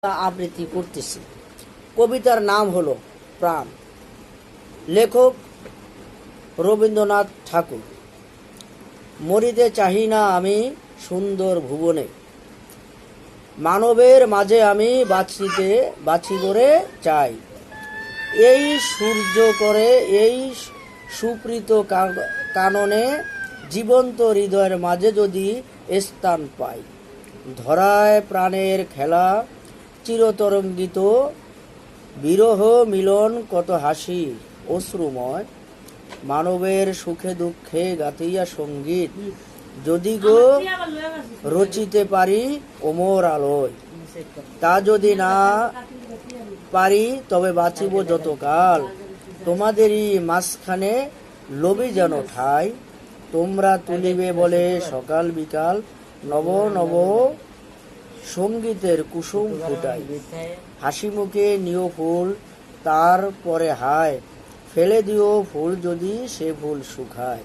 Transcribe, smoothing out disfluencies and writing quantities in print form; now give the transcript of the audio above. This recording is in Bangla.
আবৃত্তি করতেছি। কবিতার নাম হলো প্রাণ। লেখক রবীন্দ্রনাথ ঠাকুর। মরিতে চাহি না আমি সুন্দর ভুবনে, মানবের মাঝে আমি বাঁচিবরে চাই। এই সূর্য করে এই সুপ্রীত কাননে জীবন্ত হৃদয়ের মাঝে যদি স্থান পাই। ধরায় প্রাণের খেলা চিরতরঙ্গিত, বিরহ মিলন কত হাসি অশ্রুময়। মানবের সুখে দুঃখে গাতিয়া সঙ্গীত, যদি গো রচিতে পারি অমর আলোয়। তা যদি না পারি তবে বাঁচিব যতকাল, তোমাদেরই মাঝখানে লবি যেন ঠাই। তোমরা তুলিবে বলে সকাল বিকাল, নব নব সঙ্গীতের কুসুম ফুটাই। হাসি মুখে নিও ফুল তারপরে হায়, ফেলে দিও ফুল যদি সে ফুল শুকায়।